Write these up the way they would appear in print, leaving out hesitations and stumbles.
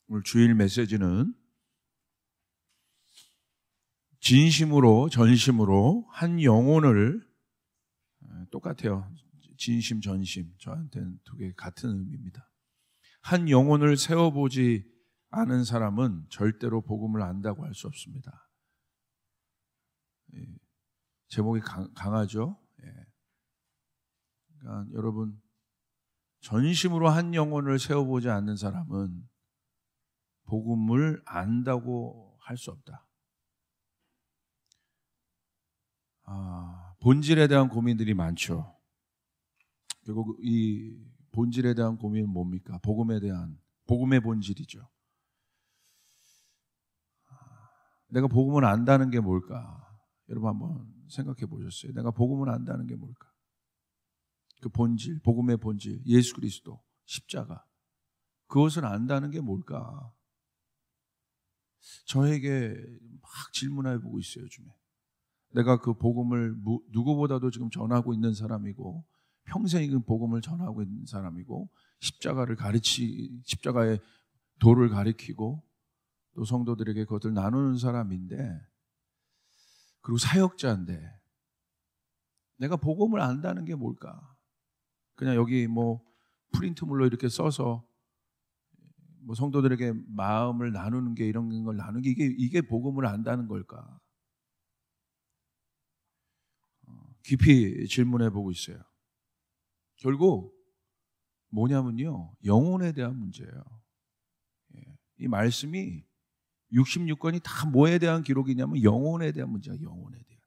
오늘 주일 메시지는 진심으로 전심으로 한 영혼을, 똑같아요. 진심 전심, 저한테는 두 개 같은 의미입니다. 한 영혼을 세워보지 않은 사람은 절대로 복음을 안다고 할 수 없습니다. 제목이 강하죠. 그러니까 여러분, 전심으로 한 영혼을 세워보지 않는 사람은 복음을 안다고 할 수 없다. 본질에 대한 고민들이 많죠. 결국 이 본질에 대한 고민은 뭡니까? 복음의 본질이죠. 내가 복음을 안다는 게 뭘까? 여러분 한번 생각해 보셨어요? 내가 복음을 안다는 게 뭘까? 그 본질, 복음의 본질, 예수 그리스도, 십자가, 그것을 안다는 게 뭘까? 저에게 막 질문해 보고 있어요, 요즘에. 내가 그 복음을 누구보다도 지금 전하고 있는 사람이고, 평생 그 복음을 전하고 있는 사람이고, 십자가의 도를 가리키고, 또 성도들에게 그것을 나누는 사람인데, 그리고 사역자인데, 내가 복음을 안다는 게 뭘까? 그냥 여기 프린트물로 이렇게 써서 성도들에게 마음을 나누는 게, 이런 걸 나누는 게 이게 복음을 안다는 걸까? 깊이 질문해 보고 있어요. 결국 뭐냐면요, 영혼에 대한 문제예요. 이 말씀이 66권이 다 뭐에 대한 기록이냐면 영혼에 대한 문제야. 영혼에 대한,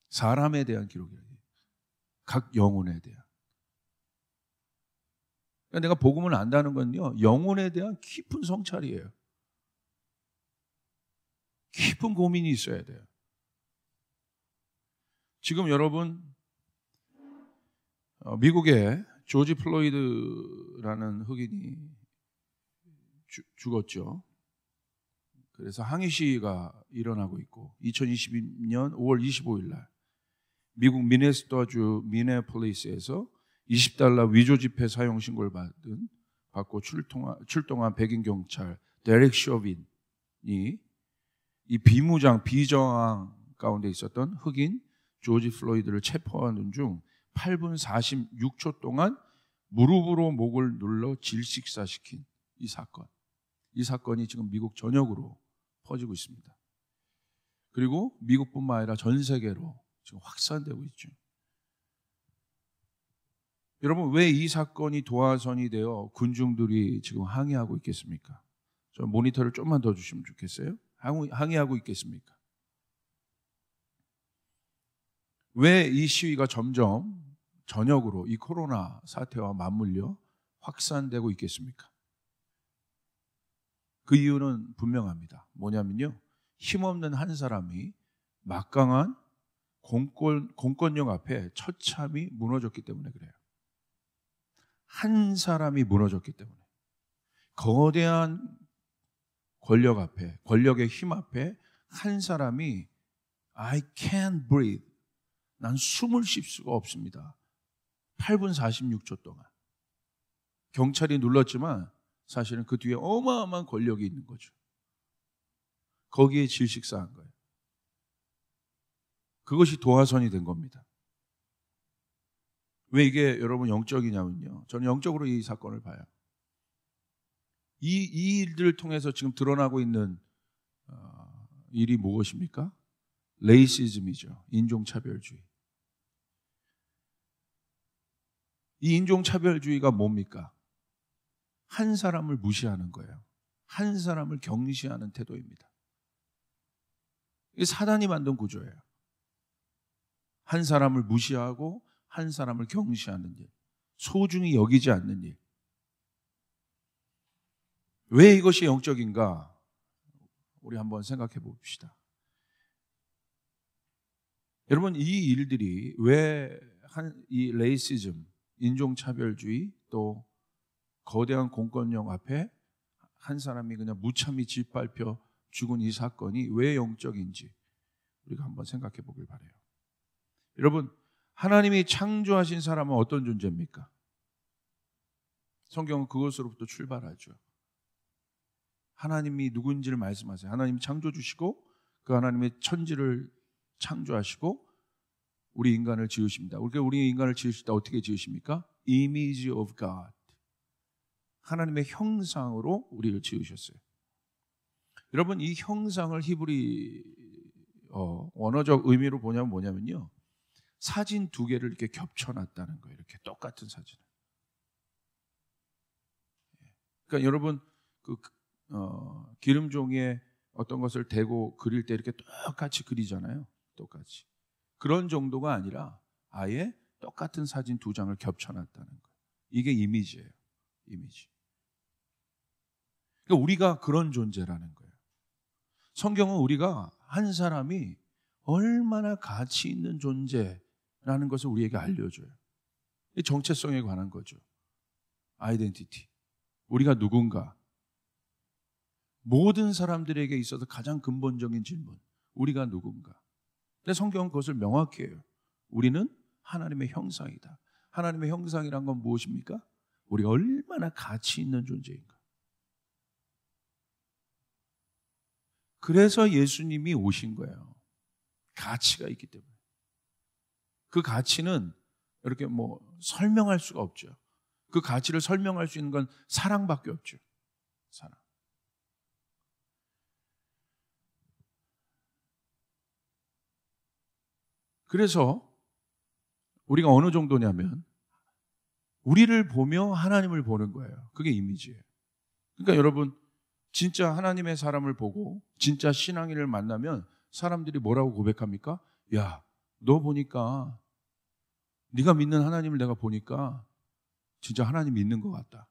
사람에 대한 기록이에요. 각 영혼에 대한. 그러니까 내가 복음을 안다는 건요, 영혼에 대한 깊은 성찰이에요. 깊은 고민이 있어야 돼요. 지금 여러분, 미국에 조지 플로이드라는 흑인이 죽었죠. 그래서 항의 시위가 일어나고 있고, 2022년 5월 25일 날 미국 미네소타주 미네폴리스에서 $20 위조 지폐 사용 신고를 받고 출동한 백인 경찰 데렉 쇼빈이 이 비정황 가운데 있었던 흑인 조지 플로이드를 체포하는 중 8분 46초 동안 무릎으로 목을 눌러 질식사시킨 이 사건이 지금 미국 전역으로 퍼지고 있습니다. 그리고 미국뿐만 아니라 전 세계로 지금 확산되고 있죠. 여러분, 왜 이 사건이 도화선이 되어 군중들이 지금 항의하고 있겠습니까? 저 모니터를 좀만 더 주시면 좋겠어요. 항의하고 있겠습니까? 왜 이 시위가 점점 전역으로 이 코로나 사태와 맞물려 확산되고 있겠습니까? 그 이유는 분명합니다. 뭐냐면요, 힘없는 한 사람이 막강한 공권력 앞에 처참히 무너졌기 때문에 그래요. 한 사람이 무너졌기 때문에. 거대한 권력 앞에, 권력의 힘 앞에 한 사람이 I can't breathe, 난 숨을 쉴 수가 없습니다. 8분 46초 동안. 경찰이 눌렀지만 사실은 그 뒤에 어마어마한 권력이 있는 거죠. 거기에 질식사한 거예요. 그것이 도화선이 된 겁니다. 왜 이게 여러분 영적이냐면요, 저는 영적으로 이 사건을 봐요. 이 일들을 통해서 지금 드러나고 있는 일이 무엇입니까? 레이시즘이죠. 인종차별주의. 이 인종차별주의가 뭡니까? 한 사람을 무시하는 거예요. 한 사람을 경시하는 태도입니다. 이게 사단이 만든 구조예요. 한 사람을 무시하고 한 사람을 경시하는 일, 소중히 여기지 않는 일. 왜 이것이 영적인가? 우리 한번 생각해 봅시다. 여러분, 이 일들이 왜 이 레이시즘, 인종차별주의, 또 거대한 공권력 앞에 한 사람이 그냥 무참히 짓밟혀 죽은 이 사건이 왜 영적인지 우리가 한번 생각해 보길 바라요. 여러분, 하나님이 창조하신 사람은 어떤 존재입니까? 성경은 그것으로부터 출발하죠. 하나님이 누구인지를 말씀하세요. 하나님이 창조주시고 그 하나님의 천지를 창조하시고 우리 인간을 지으십니다. 우리 인간을 지으실 때 어떻게 지으십니까? Image of God. 하나님의 형상으로 우리를 지으셨어요. 여러분, 이 형상을 히브리 원어적 의미로 보냐면 뭐냐면요, 사진 두 개를 이렇게 겹쳐놨다는 거예요. 이렇게 똑같은 사진을. 그러니까 여러분 기름종이에 어떤 것을 대고 그릴 때 이렇게 똑같이 그리잖아요. 똑같이. 그런 정도가 아니라 아예 똑같은 사진 두 장을 겹쳐놨다는 거예요. 이게 이미지예요. 이미지. 그러니까 우리가 그런 존재라는 거예요. 성경은 우리가 한 사람이 얼마나 가치 있는 존재라는 것을 우리에게 알려줘요. 이 정체성에 관한 거죠. 아이덴티티. 우리가 누군가. 모든 사람들에게 있어서 가장 근본적인 질문. 우리가 누군가. 근데 성경은 그것을 명확히 해요. 우리는 하나님의 형상이다. 하나님의 형상이란 건 무엇입니까? 우리가 얼마나 가치 있는 존재인가. 그래서 예수님이 오신 거예요. 가치가 있기 때문에. 그 가치는 이렇게 설명할 수가 없죠. 그 가치를 설명할 수 있는 건 사랑밖에 없죠. 사랑. 그래서 우리가 어느 정도냐면 우리를 보며 하나님을 보는 거예요. 그게 이미지예요. 그러니까 여러분, 진짜 하나님의 사람을 보고 진짜 신앙인을 만나면 사람들이 뭐라고 고백합니까? 야, 너 보니까, 네가 믿는 하나님을 내가 보니까 진짜 하나님 있는 것 같다.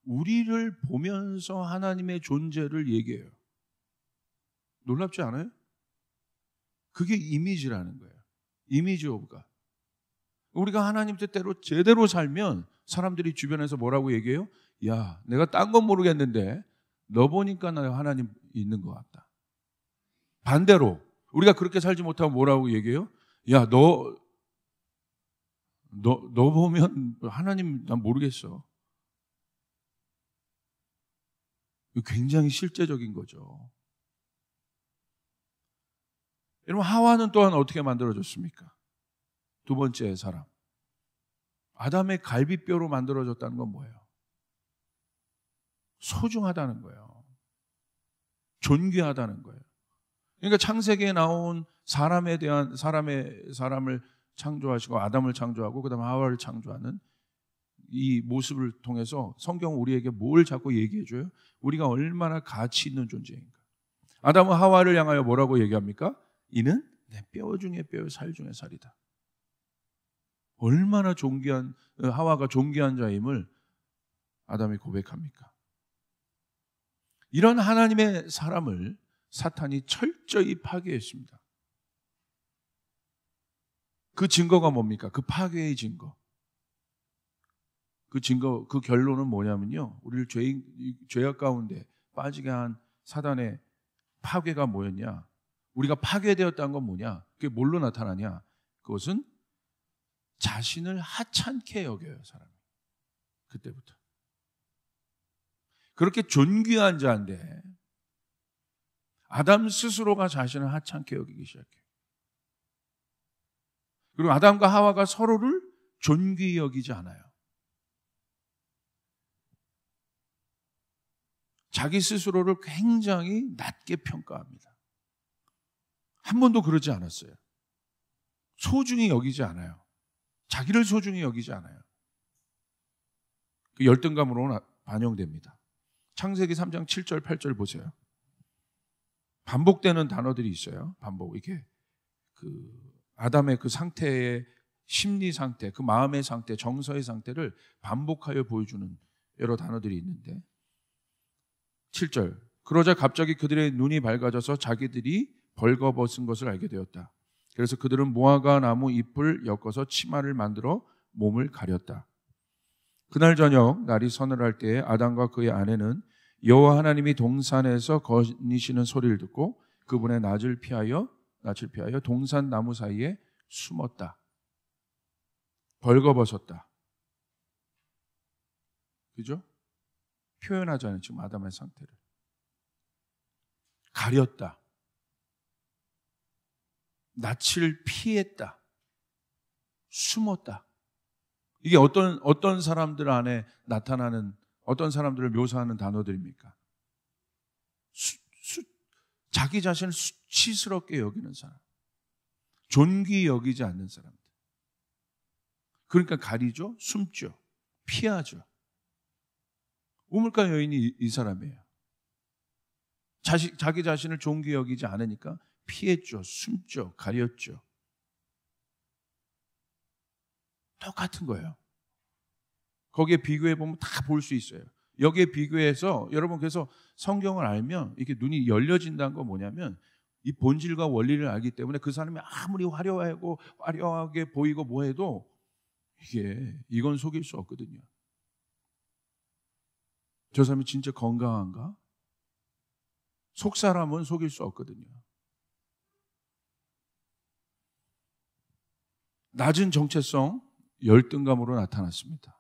우리를 보면서 하나님의 존재를 얘기해요. 놀랍지 않아요? 그게 이미지라는 거예요. 이미지 오브 갓. 우리가 하나님 뜻대로 제대로 살면 사람들이 주변에서 뭐라고 얘기해요? 야, 내가 딴 건 모르겠는데 너 보니까 나 하나님 있는 것 같다. 반대로 우리가 그렇게 살지 못하면 뭐라고 얘기해요? 야, 너 보면 하나님 난 모르겠어. 굉장히 실제적인 거죠. 여러분, 하와는 또한 어떻게 만들어졌습니까? 두 번째 사람. 아담의 갈비뼈로 만들어졌다는 건 뭐예요? 소중하다는 거예요. 존귀하다는 거예요. 그러니까 창세기에 나온 사람을 창조하시고 아담을 창조하고 그다음에 하와를 창조하는 이 모습을 통해서 성경은 우리에게 뭘 자꾸 얘기해줘요? 우리가 얼마나 가치 있는 존재인가. 아담은 하와를 향하여 뭐라고 얘기합니까? 이는 내 뼈 중에 뼈요 살 중에 살이다. 얼마나 하와가 존귀한 자임을 아담이 고백합니까? 이런 하나님의 사람을 사탄이 철저히 파괴했습니다. 그 증거가 뭡니까? 그 파괴의 증거. 그 결론은 뭐냐면요. 우리를 죄악 가운데 빠지게 한 사단의 파괴가 뭐였냐? 우리가 파괴되었다는 건 뭐냐? 그게 뭘로 나타나냐? 그것은 자신을 하찮게 여겨요, 사람이. 그때부터. 그렇게 존귀한 자인데 아담 스스로가 자신을 하찮게 여기기 시작해요. 그리고 아담과 하와가 서로를 존귀히 여기지 않아요. 자기 스스로를 굉장히 낮게 평가합니다. 한 번도 그러지 않았어요. 소중히 여기지 않아요. 자기를 소중히 여기지 않아요. 그 열등감으로 반영됩니다. 창세기 3장 7절 8절 보세요. 반복되는 단어들이 있어요. 이게 아담의 그 상태의 심리 상태, 그 마음의 상태, 정서의 상태를 반복하여 보여주는 여러 단어들이 있는데 7절. 그러자 갑자기 그들의 눈이 밝아져서 자기들이 벌거벗은 것을 알게 되었다. 그래서 그들은 무화과 나무 잎을 엮어서 치마를 만들어 몸을 가렸다. 그날 저녁 날이 서늘할 때에 아담과 그의 아내는 여호와 하나님이 동산에서 거니시는 소리를 듣고 그분의 낯을 피하여 동산 나무 사이에 숨었다. 벌거벗었다. 그죠? 표현하잖아요, 지금 아담의 상태를. 가렸다. 낯을 피했다. 숨었다. 이게 어떤 사람들 안에 나타나는, 어떤 사람들을 묘사하는 단어들입니까? 자기 자신을 수치스럽게 여기는 사람, 존귀 여기지 않는 사람들. 그러니까 가리죠, 숨죠, 피하죠. 우물가 여인이 이 사람이에요. 자기 자신을 존귀 여기지 않으니까 피했죠, 숨죠, 가렸죠. 똑같은 거예요. 거기에 비교해 보면 다 볼 수 있어요. 여기에 비교해서 여러분, 그래서 성경을 알면 이게 눈이 열려진다는 건 뭐냐면 이 본질과 원리를 알기 때문에 그 사람이 아무리 화려하게 보이고 뭐해도 이건 속일 수 없거든요. 저 사람이 진짜 건강한가? 속 사람은 속일 수 없거든요. 낮은 정체성, 열등감으로 나타났습니다.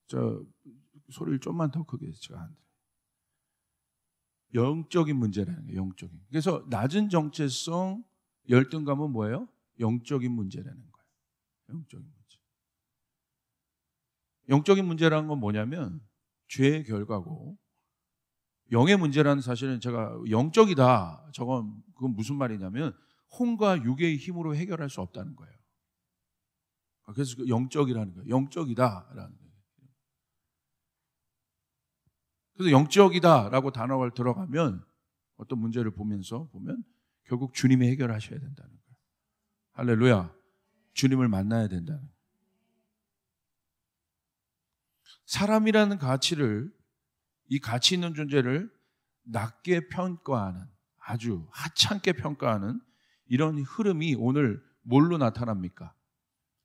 저 소리를 좀만 더 크게 제가 한다. 영적인 문제라는 거예요. 영적인. 그래서 낮은 정체성, 열등감은 뭐예요? 영적인 문제라는 거예요. 영적인 문제. 영적인 문제라는 건 뭐냐면 죄의 결과고, 영의 문제라는 사실은 제가 영적이다, 그건 무슨 말이냐면 혼과 육의 힘으로 해결할 수 없다는 거예요. 그래서 영적이라는 거예요. 영적이다라는 거예요. 그래서 영적이다라고 단어가 들어가면 어떤 문제를 보면 결국 주님이 해결하셔야 된다는 거예요. 할렐루야. 주님을 만나야 된다는 거예요. 사람이라는 이 가치 있는 존재를 낮게 평가하는, 아주 하찮게 평가하는 이런 흐름이 오늘 뭘로 나타납니까?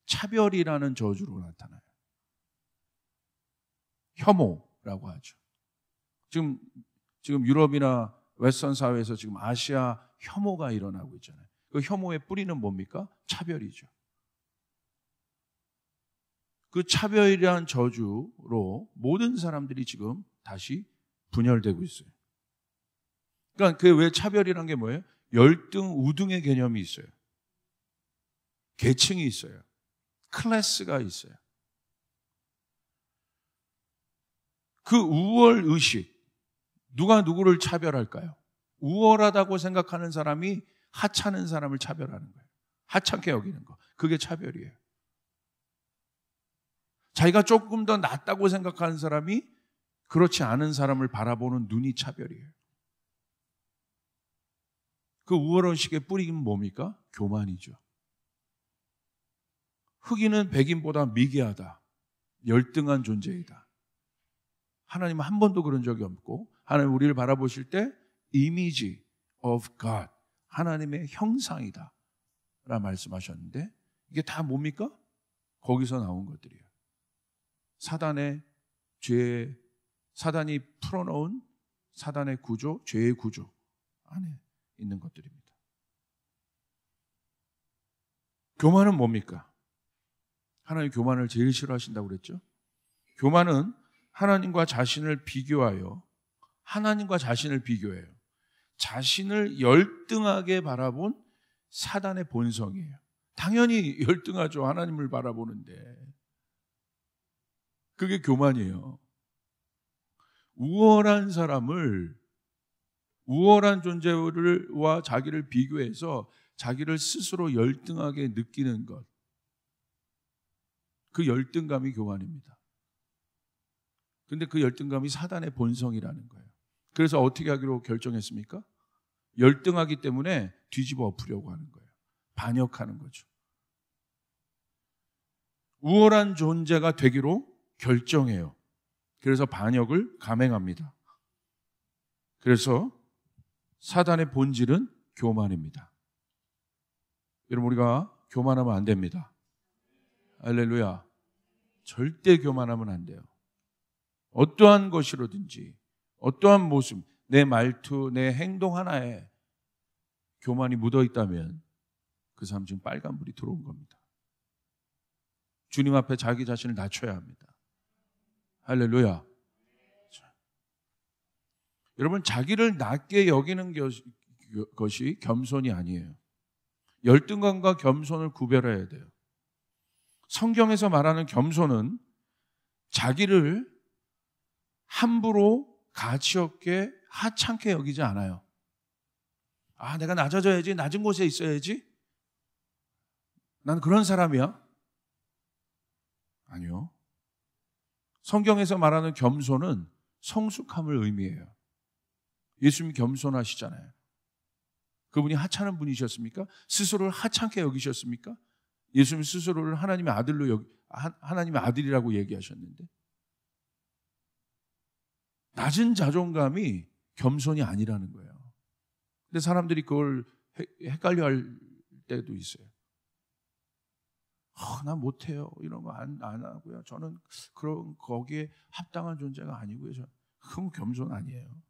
차별이라는 저주로 나타나요. 혐오라고 하죠. 지금 유럽이나 웨스턴 사회에서 지금 아시아 혐오가 일어나고 있잖아요. 그 혐오의 뿌리는 뭡니까? 차별이죠. 그 차별이라는 저주로 모든 사람들이 지금 다시 분열되고 있어요. 그러니까 그 왜 차별이란 게 뭐예요? 열등, 우등의 개념이 있어요. 계층이 있어요. 클래스가 있어요. 그 우월 의식, 누가 누구를 차별할까요? 우월하다고 생각하는 사람이 하찮은 사람을 차별하는 거예요. 하찮게 여기는 거. 그게 차별이에요. 자기가 조금 더 낫다고 생각하는 사람이 그렇지 않은 사람을 바라보는 눈이 차별이에요. 그 우월의식의 뿌리는 뭡니까? 교만이죠. 흑인은 백인보다 미개하다, 열등한 존재이다. 하나님은 한 번도 그런 적이 없고, 하나님 우리를 바라보실 때 image of God, 하나님의 형상이다 라고 말씀하셨는데, 이게 다 뭡니까? 거기서 나온 것들이에요. 사단의 죄, 사단이 풀어놓은 사단의 구조, 죄의 구조 안에 있는 것들입니다. 교만은 뭡니까? 하나님 교만을 제일 싫어하신다고 그랬죠? 교만은 하나님과 자신을 비교해요. 자신을 열등하게 바라본 사단의 본성이에요. 당연히 열등하죠. 하나님을 바라보는데. 그게 교만이에요. 우월한 존재와 자기를 비교해서 자기를 스스로 열등하게 느끼는 것. 그 열등감이 교만입니다. 근데 그 열등감이 사단의 본성이라는 거예요. 그래서 어떻게 하기로 결정했습니까? 열등하기 때문에 뒤집어 엎으려고 하는 거예요. 반역하는 거죠. 우월한 존재가 되기로 결정해요. 그래서 반역을 감행합니다. 그래서 사단의 본질은 교만입니다. 여러분, 우리가 교만하면 안 됩니다. 할렐루야. 절대 교만하면 안 돼요. 어떠한 것이로든지, 어떠한 모습, 내 말투, 내 행동 하나에 교만이 묻어 있다면 그 사람 지금 빨간불이 들어온 겁니다. 주님 앞에 자기 자신을 낮춰야 합니다. 할렐루야. 여러분, 자기를 낮게 여기는 것이 겸손이 아니에요. 열등감과 겸손을 구별해야 돼요. 성경에서 말하는 겸손은 자기를 함부로 가치 없게 하찮게 여기지 않아요. 아, 내가 낮아져야지, 낮은 곳에 있어야지, 난 그런 사람이야. 아니요. 성경에서 말하는 겸손은 성숙함을 의미해요. 예수님이 겸손하시잖아요. 그분이 하찮은 분이셨습니까? 스스로를 하찮게 여기셨습니까? 예수님 스스로를 하나님의 하나님의 아들이라고 얘기하셨는데, 낮은 자존감이 겸손이 아니라는 거예요. 근데 사람들이 그걸 헷갈려 할 때도 있어요. 난 못해요. 이런 거 안 하고요. 저는 거기에 합당한 존재가 아니고요. 그건 겸손 아니에요.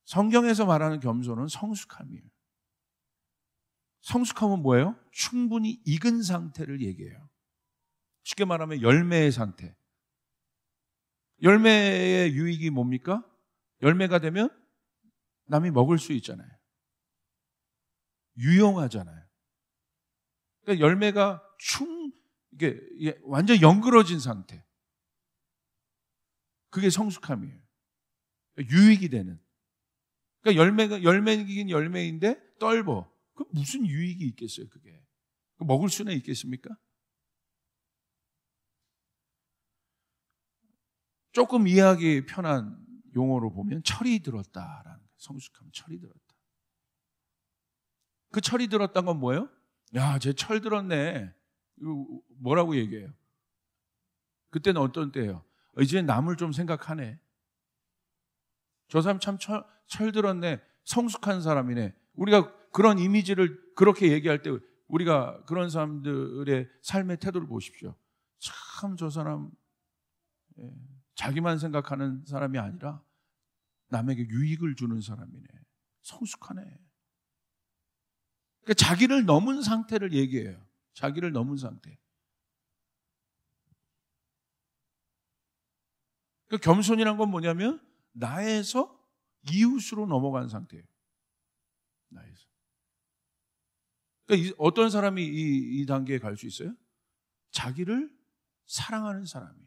성경에서 말하는 겸손은 성숙함이에요. 성숙함은 뭐예요? 충분히 익은 상태를 얘기해요. 쉽게 말하면 열매의 상태. 열매의 유익이 뭡니까? 열매가 되면 남이 먹을 수 있잖아요. 유용하잖아요. 그러니까 열매가 이게 완전 연그러진 상태. 그게 성숙함이에요. 유익이 되는. 그러니까 열매이긴 열매인데 떫어. 그 무슨 유익이 있겠어요, 그게? 먹을 수는 있겠습니까? 조금 이해하기 편한 용어로 보면 철이 들었다라는 거예요. 성숙함, 철이 들었다. 그 철이 들었다는 건 뭐예요? 야, 쟤 철 들었네. 이거 뭐라고 얘기해요? 그때는 어떤 때예요? 이제 남을 좀 생각하네. 저 사람 참 철 들었네. 성숙한 사람이네. 우리가 그런 이미지를 그렇게 얘기할 때 우리가 그런 사람들의 삶의 태도를 보십시오. 참 저 사람 자기만 생각하는 사람이 아니라 남에게 유익을 주는 사람이네. 성숙하네. 그러니까 자기를 넘은 상태를 얘기해요. 자기를 넘은 상태. 그러니까 겸손이란 건 뭐냐면 나에서 이웃으로 넘어간 상태예요. 나에서. 그러니까 어떤 사람이 이 단계에 갈 수 있어요? 자기를 사랑하는 사람이,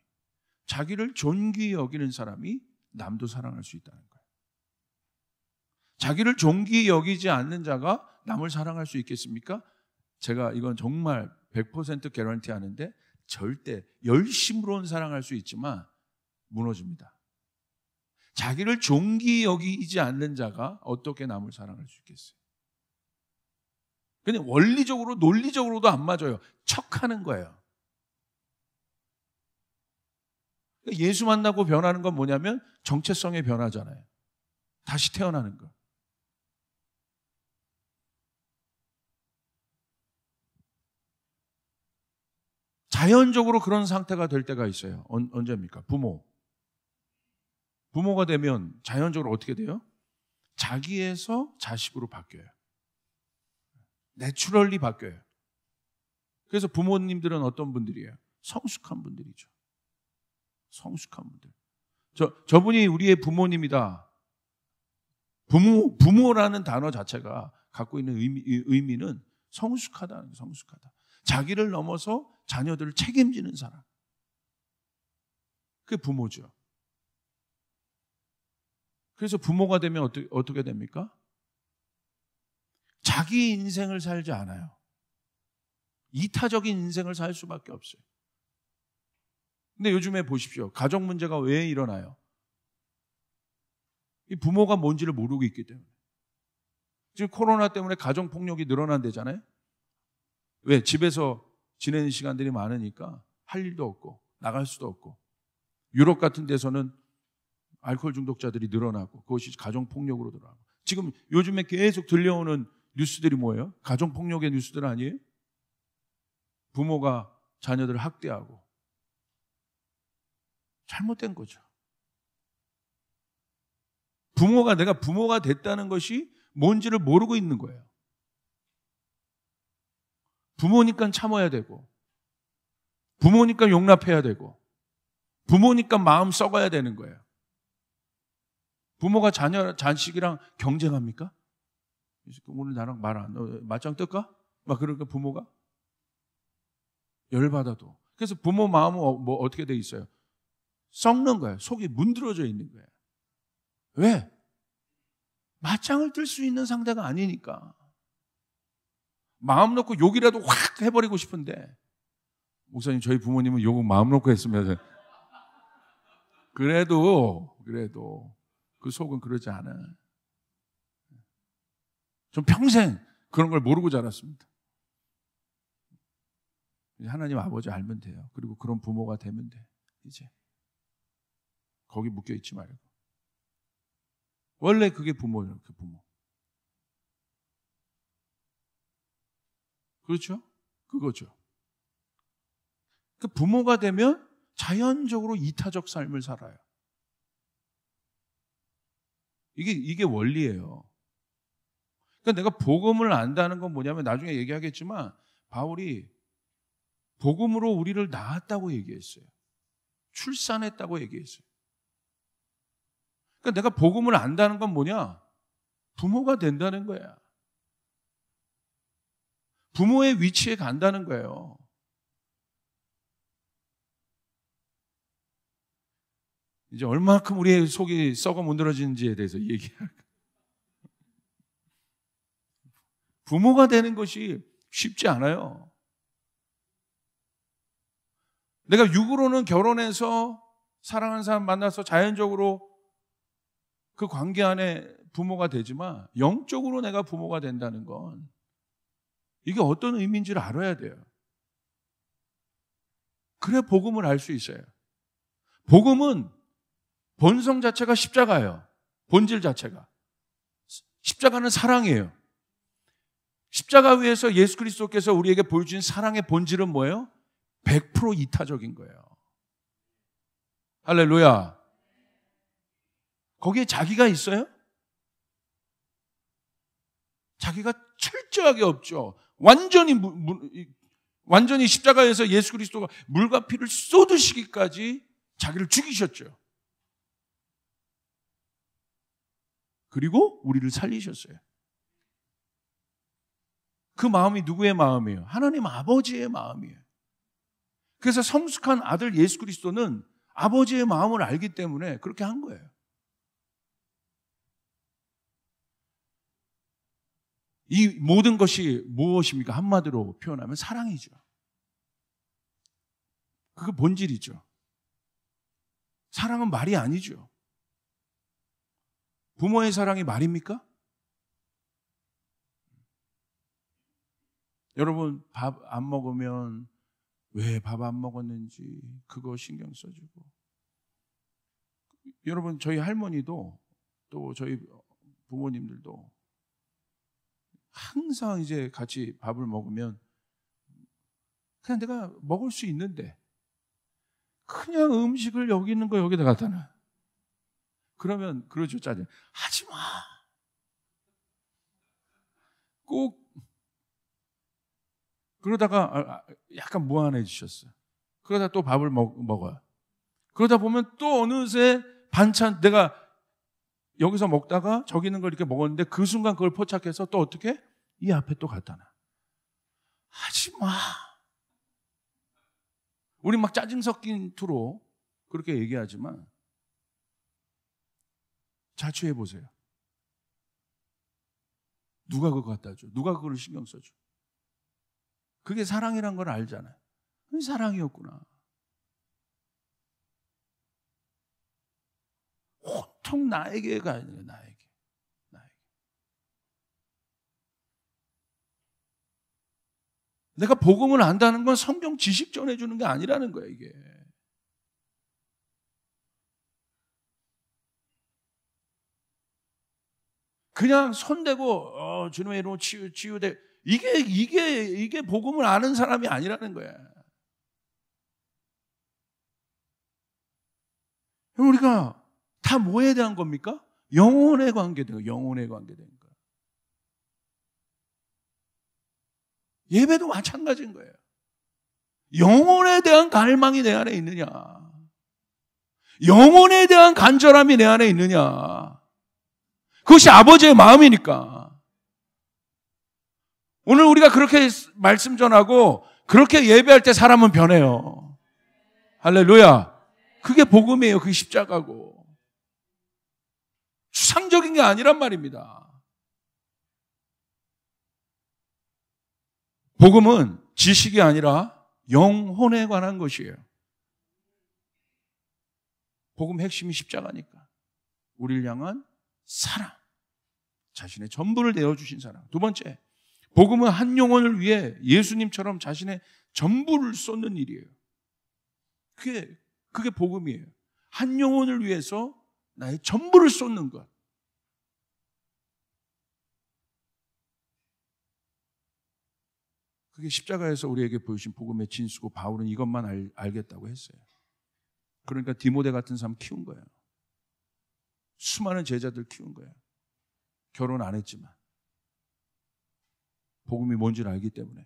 자기를 존귀히 여기는 사람이 남도 사랑할 수 있다는 거예요. 자기를 존귀히 여기지 않는 자가 남을 사랑할 수 있겠습니까? 제가 이건 정말 100% 개런티 하는데 절대 열심으로는 사랑할 수 있지만 무너집니다. 자기를 존귀히 여기지 않는 자가 어떻게 남을 사랑할 수 있겠어요? 그냥 원리적으로 논리적으로도 안 맞아요. 척하는 거예요. 예수 만나고 변하는 건 뭐냐면 정체성의 변화잖아요. 다시 태어나는 거. 자연적으로 그런 상태가 될 때가 있어요. 언제입니까? 부모가 되면 자연적으로 어떻게 돼요? 자기에서 자식으로 바뀌어요. 내추럴리 바뀌어요. 그래서 부모님들은 어떤 분들이에요? 성숙한 분들이죠. 성숙한 분들. 저분이 우리의 부모님이다. 부모라는 단어 자체가 갖고 있는 의미는 성숙하다는 거예요. 성숙하다. 자기를 넘어서 자녀들을 책임지는 사람. 그게 부모죠. 그래서 부모가 되면 어떻게 됩니까? 자기 인생을 살지 않아요. 이타적인 인생을 살 수밖에 없어요. 근데 요즘에 보십시오. 가족 문제가 왜 일어나요? 이 부모가 뭔지를 모르고 있기 때문에. 지금 코로나 때문에 가정폭력이 늘어난대잖아요. 왜? 집에서 지내는 시간들이 많으니까 할 일도 없고 나갈 수도 없고. 유럽 같은 데서는 알코올 중독자들이 늘어나고 그것이 가정폭력으로 들어가고. 지금 요즘에 계속 들려오는 뉴스들이 뭐예요? 가정폭력의 뉴스들 아니에요? 부모가 자녀들을 학대하고. 잘못된 거죠. 내가 부모가 됐다는 것이 뭔지를 모르고 있는 거예요. 부모니까 참아야 되고, 부모니까 용납해야 되고, 부모니까 마음 썩어야 되는 거예요. 부모가 자식이랑 경쟁합니까? 오늘 나랑 맞짱 뜰까? 막 그러니까 부모가 열받아도. 그래서 부모 마음은 뭐 어떻게 돼 있어요? 썩는 거예요. 속이 문드러져 있는 거예요. 왜? 맞짱을 뜰 수 있는 상대가 아니니까. 마음 놓고 욕이라도 확 해버리고 싶은데, 목사님 저희 부모님은 욕은 마음 놓고 했으면 그래도 그 속은 그러지 않아. 전 평생 그런 걸 모르고 자랐습니다. 하나님 아버지 알면 돼요. 그리고 그런 부모가 되면 돼. 이제 거기 묶여 있지 말고. 원래 그게 부모예요. 그 부모. 그렇죠? 그거죠. 그 부모가 되면 자연적으로 이타적 삶을 살아요. 이게 원리예요. 그러니까 내가 복음을 안다는 건 뭐냐면 나중에 얘기하겠지만 바울이 복음으로 우리를 낳았다고 얘기했어요. 출산했다고 얘기했어요. 그러니까 내가 복음을 안다는 건 뭐냐? 부모가 된다는 거야. 부모의 위치에 간다는 거예요. 이제 얼마큼 우리의 속이 썩어 문드러지는지에 대해서 얘기할까? 부모가 되는 것이 쉽지 않아요. 내가 육으로는 결혼해서 사랑하는 사람 만나서 자연적으로 그 관계 안에 부모가 되지만 영적으로 내가 부모가 된다는 건 이게 어떤 의미인지를 알아야 돼요. 그래 복음을 알 수 있어요. 복음은 본성 자체가 십자가예요. 본질 자체가. 십자가는 사랑이에요. 십자가 위에서 예수 그리스도께서 우리에게 보여주신 사랑의 본질은 뭐예요? 100% 이타적인 거예요. 할렐루야. 거기에 자기가 있어요? 자기가 철저하게 없죠. 완전히 십자가에서 예수 그리스도가 물과 피를 쏟으시기까지 자기를 죽이셨죠. 그리고 우리를 살리셨어요. 그 마음이 누구의 마음이에요? 하나님 아버지의 마음이에요. 그래서 성숙한 아들 예수 그리스도는 아버지의 마음을 알기 때문에 그렇게 한 거예요. 이 모든 것이 무엇입니까? 한마디로 표현하면 사랑이죠. 그게 본질이죠. 사랑은 말이 아니죠. 부모의 사랑이 말입니까? 여러분 밥 안 먹으면 왜 밥 안 먹었는지 그거 신경 써주고, 여러분 저희 할머니도 또 저희 부모님들도 항상 이제 같이 밥을 먹으면 그냥 내가 먹을 수 있는데 그냥 음식을 여기 있는 거 여기다 갖다 놔. 그러면 그러죠. 짜증. 하지 마. 꼭 그러다가 약간 무안해지셨어요. 그러다 또 밥을 먹어요. 그러다 보면 또 어느새 반찬, 내가 여기서 먹다가 저기 있는 걸 이렇게 먹었는데 그 순간 그걸 포착해서 또 어떻게? 이 앞에 또 갖다 놔. 하지 마. 우리 막 짜증 섞인 투로 그렇게 얘기하지만 자취해 보세요. 누가 그거 갖다 줘? 누가 그걸 신경 써줘? 그게 사랑이란 걸 알잖아요. 그게 사랑이었구나. 온통 나에게가 아니에요. 나에게. 내가 복음을 안다는 건 성경 지식 전해주는 게 아니라는 거예요. 이게. 그냥 손대고 주님의 이름으로 치유돼. 이게 복음을 아는 사람이 아니라는 거야. 우리가 다 뭐에 대한 겁니까? 영혼에 관계된 거예요. 영혼에 관계된 거예요. 예배도 마찬가지인 거예요. 영혼에 대한 갈망이 내 안에 있느냐. 영혼에 대한 간절함이 내 안에 있느냐. 그것이 아버지의 마음이니까. 오늘 우리가 그렇게 말씀 전하고 그렇게 예배할 때 사람은 변해요. 할렐루야. 그게 복음이에요. 그게 십자가고. 추상적인 게 아니란 말입니다. 복음은 지식이 아니라 영혼에 관한 것이에요. 복음 핵심이 십자가니까. 우리를 향한 사랑. 자신의 전부를 내어주신 사랑. 두 번째, 복음은 한 영혼을 위해 예수님처럼 자신의 전부를 쏟는 일이에요. 그게 복음이에요. 한 영혼을 위해서 나의 전부를 쏟는 것. 그게 십자가에서 우리에게 보여주신 복음의 진수고 바울은 이것만 알겠다고 했어요. 그러니까 디모데 같은 사람 키운 거예요. 수많은 제자들 키운 거예요. 결혼 안 했지만 복음이 뭔지를 알기 때문에.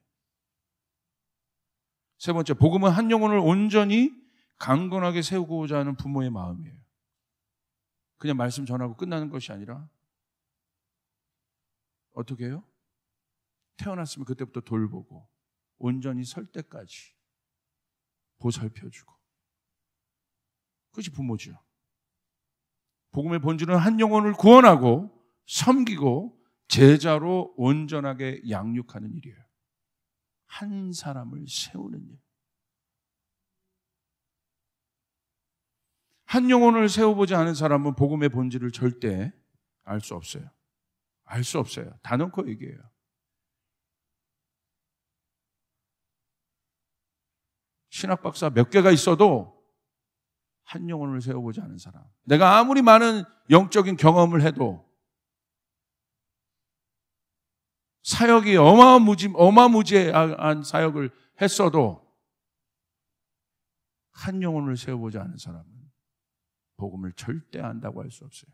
세 번째, 복음은 한 영혼을 온전히 강건하게 세우고자 하는 부모의 마음이에요. 그냥 말씀 전하고 끝나는 것이 아니라 어떻게 해요? 태어났으면 그때부터 돌보고 온전히 설 때까지 보살펴주고. 그것이 부모죠. 복음의 본질은 한 영혼을 구원하고 섬기고 제자로 온전하게 양육하는 일이에요. 한 사람을 세우는 일. 한 영혼을 세워보지 않은 사람은 복음의 본질을 절대 알 수 없어요. 알 수 없어요. 다 놓고 얘기해요. 신학 박사 몇 개가 있어도 한 영혼을 세워보지 않은 사람. 내가 아무리 많은 영적인 경험을 해도 사역이 어마무지한 사역을 했어도 한 영혼을 세워보지 않은 사람은 복음을 절대 안다고 할 수 없어요.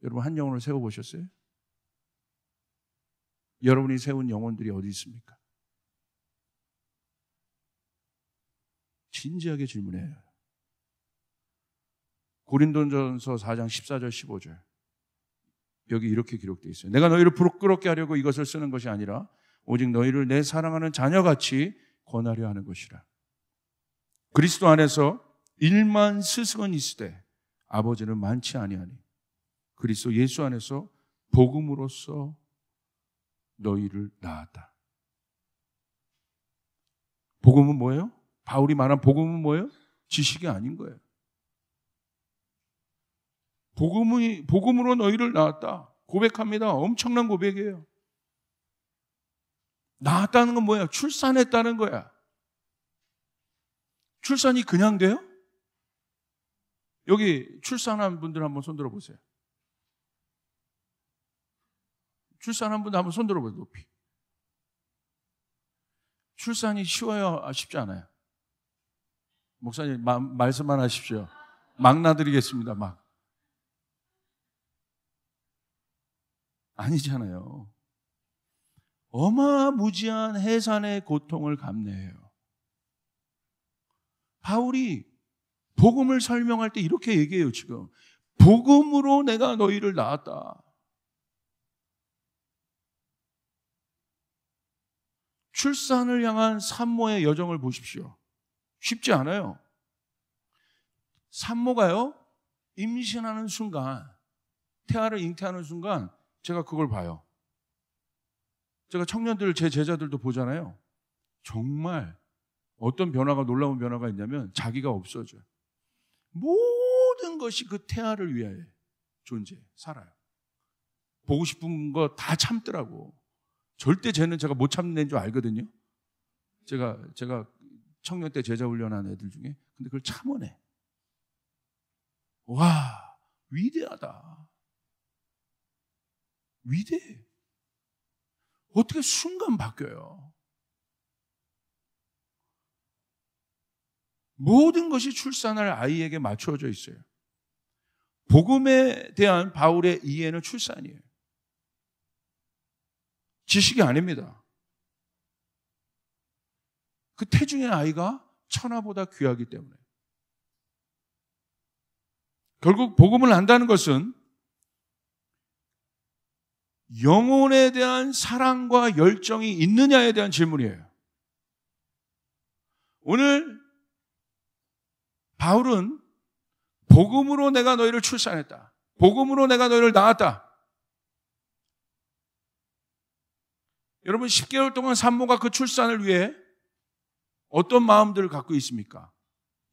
여러분 한 영혼을 세워보셨어요? 여러분이 세운 영혼들이 어디 있습니까? 진지하게 질문해요. 고린도전서 4장 14절 15절 여기 이렇게 기록되어 있어요. 내가 너희를 부끄럽게 하려고 이것을 쓰는 것이 아니라 오직 너희를 내 사랑하는 자녀같이 권하려 하는 것이라. 그리스도 안에서 일만 스승은 있으되 아버지는 많지 아니하니 그리스도 예수 안에서 복음으로써 너희를 낳았다. 복음은 뭐예요? 바울이 말한 복음은 뭐예요? 지식이 아닌 거예요. 복음으로 너희를 낳았다. 고백합니다. 엄청난 고백이에요. 낳았다는 건 뭐야? 출산했다는 거야. 출산이 그냥 돼요? 여기 출산한 분들 한번 손 들어보세요. 출산한 분들 한번 손 들어보세요. 높이. 출산이 쉬워요? 쉽지 않아요? 목사님 말씀만 하십시오. 막 놔드리겠습니다. 막. 아니잖아요. 어마무지한 해산의 고통을 감내해요. 바울이 복음을 설명할 때 이렇게 얘기해요. 지금 복음으로 내가 너희를 낳았다. 출산을 향한 산모의 여정을 보십시오. 쉽지 않아요. 산모가요, 임신하는 순간, 태아를 잉태하는 순간 제가 그걸 봐요. 제가 청년들, 제 제자들도 보잖아요. 정말 어떤 변화가, 놀라운 변화가 있냐면 자기가 없어져요. 모든 것이 그 태아를 위하여 존재해, 살아요. 보고 싶은 거 다 참더라고. 절대 쟤는 제가 못 참는 애인 줄 알거든요. 제가 청년 때 제자 훈련한 애들 중에. 근데 그걸 참아내. 와, 위대하다. 위대해. 어떻게 순간 바뀌어요. 모든 것이 출산할 아이에게 맞춰져 있어요. 복음에 대한 바울의 이해는 출산이에요. 지식이 아닙니다. 그 태중의 아이가 천하보다 귀하기 때문에. 결국 복음을 안다는 것은 영혼에 대한 사랑과 열정이 있느냐에 대한 질문이에요. 오늘 바울은 복음으로 내가 너희를 출산했다. 복음으로 내가 너희를 낳았다. 여러분 10개월 동안 산모가 그 출산을 위해 어떤 마음들을 갖고 있습니까?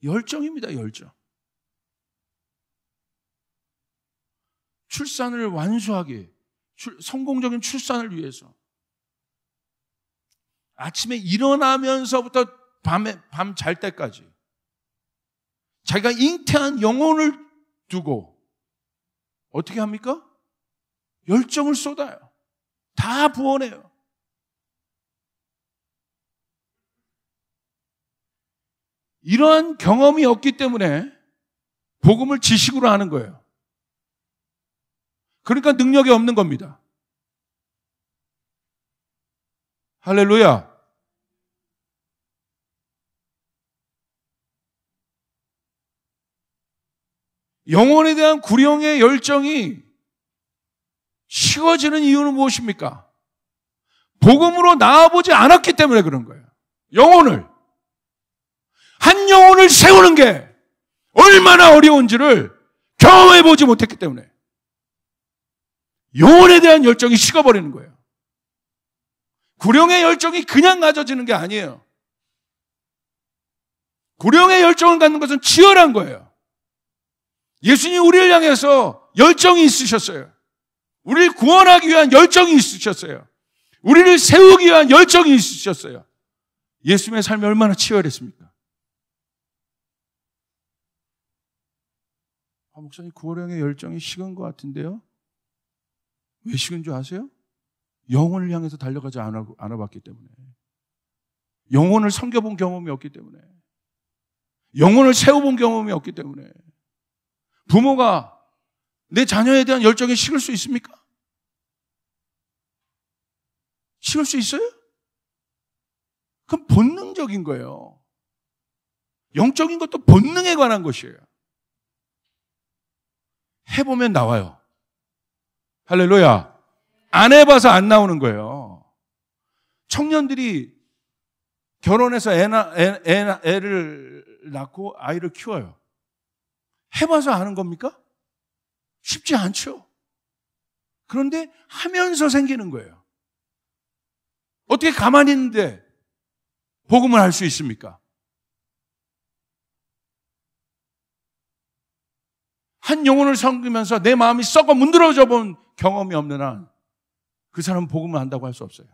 열정입니다. 열정. 출산을 완수하게, 성공적인 출산을 위해서 아침에 일어나면서부터 밤 잘 때까지 자기가 잉태한 영혼을 두고 어떻게 합니까? 열정을 쏟아요. 다 부어내요. 이러한 경험이 없기 때문에 복음을 지식으로 하는 거예요. 그러니까 능력이 없는 겁니다. 할렐루야. 영혼에 대한 구령의 열정이 식어지는 이유는 무엇입니까? 복음으로 나아보지 않았기 때문에 그런 거예요. 한 영혼을 세우는 게 얼마나 어려운지를 경험해보지 못했기 때문에 영혼에 대한 열정이 식어버리는 거예요. 구령의 열정이 그냥 가져지는 게 아니에요. 구령의 열정을 갖는 것은 치열한 거예요. 예수님이 우리를 향해서 열정이 있으셨어요. 우리를 구원하기 위한 열정이 있으셨어요. 우리를 세우기 위한 열정이 있으셨어요. 예수님의 삶이 얼마나 치열했습니까? 목사님, 구원의 열정이 식은 것 같은데요? 왜 식은 줄 아세요? 영혼을 향해서 달려가지 않아봤기 때문에. 영혼을 섬겨본 경험이 없기 때문에. 영혼을 세워본 경험이 없기 때문에. 부모가 내 자녀에 대한 열정이 식을 수 있습니까? 식을 수 있어요? 그건 본능적인 거예요. 영적인 것도 본능에 관한 것이에요. 해보면 나와요. 할렐루야. 안 해봐서 안 나오는 거예요. 청년들이 결혼해서 애를 낳고 아이를 키워요. 해봐서 아는 겁니까? 쉽지 않죠. 그런데 하면서 생기는 거예요. 어떻게 가만히 있는데 복음을 할 수 있습니까? 한 영혼을 섬기면서 내 마음이 썩어 문드러져 본 경험이 없는 한 그 사람은 복음을 한다고 할 수 없어요.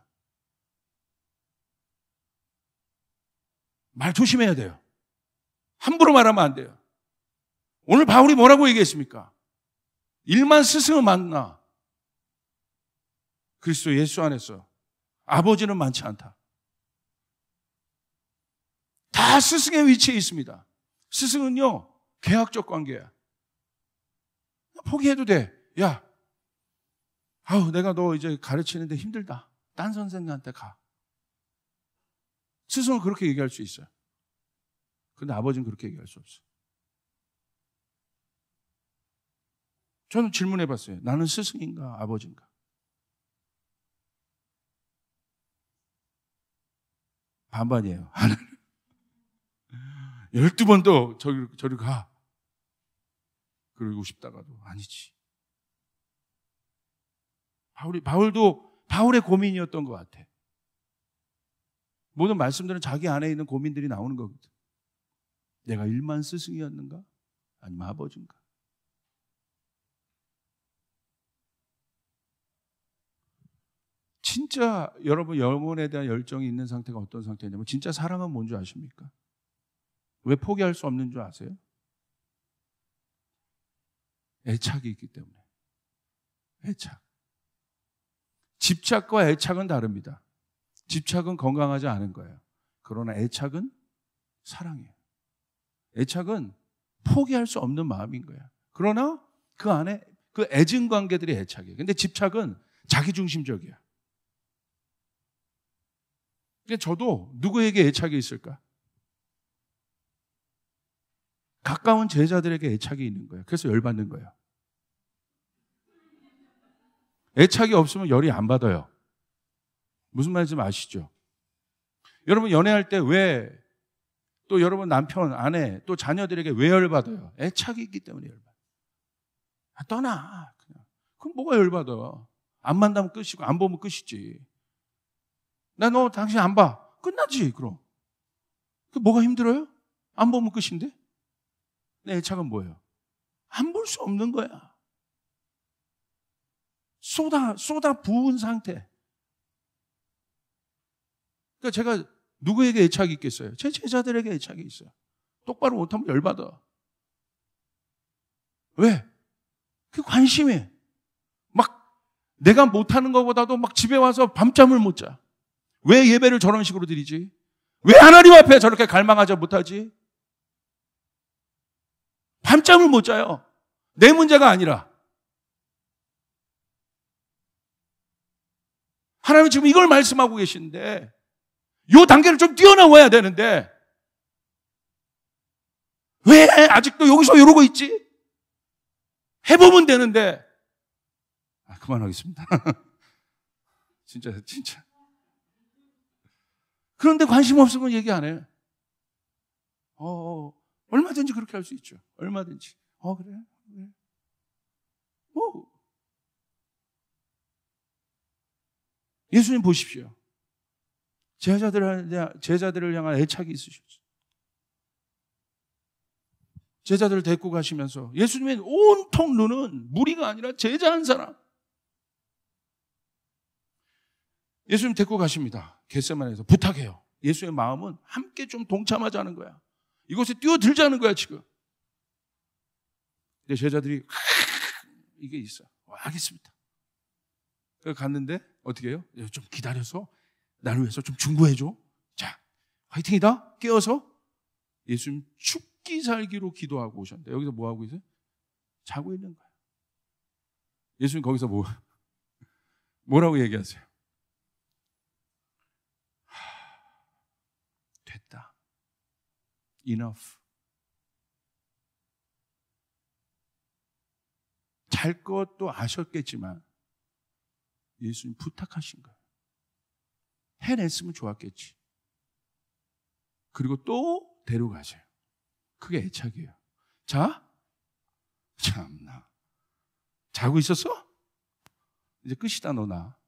말 조심해야 돼요. 함부로 말하면 안 돼요. 오늘 바울이 뭐라고 얘기했습니까? 일만 스승은 많나 그리스도 예수 안에서 아버지는 많지 않다. 다 스승의 위치에 있습니다. 스승은요, 계약적 관계야. 포기해도 돼. 야, 내가 너 이제 가르치는데 힘들다. 딴 선생님한테 가. 스승은 그렇게 얘기할 수 있어요. 그런데 아버지는 그렇게 얘기할 수 없어요. 저는 질문해 봤어요. 나는 스승인가 아버지인가? 반반이에요. 하나는 12번도 저리 가. 그러고 싶다가도 아니지. 바울도 바울의 고민이었던 것 같아. 모든 말씀들은 자기 안에 있는 고민들이 나오는 거거든. 내가 일만 스승이었는가? 아니면 아버지인가? 진짜 여러분 영혼에 대한 열정이 있는 상태가 어떤 상태냐면 진짜 사랑은 뭔지 아십니까? 왜 포기할 수 없는 줄 아세요? 애착이 있기 때문에. 애착. 집착과 애착은 다릅니다. 집착은 건강하지 않은 거예요. 그러나 애착은 사랑이에요. 애착은 포기할 수 없는 마음인 거예요. 그러나 그 안에 그 애증 관계들이 애착이에요. 근데 집착은 자기중심적이야. 저도 누구에게 애착이 있을까? 가까운 제자들에게 애착이 있는 거예요. 그래서 열받는 거예요. 애착이 없으면 열이 안 받아요. 무슨 말인지 아시죠? 여러분 연애할 때 왜, 또 여러분 남편, 아내, 또 자녀들에게 왜 열받아요? 애착이 있기 때문에 열받아요. 떠나. 그냥. 그럼 뭐가 열받아? 안 만나면 끝이고 안 보면 끝이지. 나 너 당신 안 봐. 끝나지 그럼. 그 뭐가 힘들어요? 안 보면 끝인데? 내 애착은 뭐예요? 안 볼 수 없는 거야. 쏟아 부은 상태. 그러니까 제가 누구에게 애착이 있겠어요? 제 제자들에게 애착이 있어요. 똑바로 못하면 열받아. 왜? 그 관심이 막 내가 못하는 것보다도 막 집에 와서 밤잠을 못 자. 왜 예배를 저런 식으로 드리지? 왜 하나님 앞에 저렇게 갈망하지 못하지? 밤잠을 못 자요. 내 문제가 아니라. 하나님은 지금 이걸 말씀하고 계신데 이 단계를 좀 뛰어넘어야 되는데 왜 아직도 여기서 이러고 있지? 해보면 되는데. 그만하겠습니다. 진짜. 그런데 관심 없으면 얘기 안 해요. 얼마든지 그렇게 할 수 있죠. 얼마든지. 그래. 예수님 보십시오. 제자들을 향한 애착이 있으셨죠. 제자들을 데리고 가시면서 예수님의 온통 눈은 무리가 아니라 제자 한 사람. 예수님 데리고 가십니다. 겟세마네에서 부탁해요. 예수의 마음은 함께 좀 동참하자는 거야. 이곳에 뛰어들자는 거야 지금. 근데 제자들이 이게 있어. 알겠습니다. 그래서 갔는데 어떻게 해요? 좀 기다려서 나를 위해서 좀 중보해줘. 자, 화이팅이다. 깨어서 예수님 죽기 살기로 기도하고 오셨는데 여기서 뭐 하고 있어요? 자고 있는 거예요. 예수님 거기서 뭐라고 얘기하세요? 됐다. Enough. 잘 것도 아셨겠지만 예수님 부탁하신 거예요. 해냈으면 좋았겠지. 그리고 또 데려가세요. 그게 애착이에요. 자, 참나. 자고 있었어? 이제 끝이다 너나.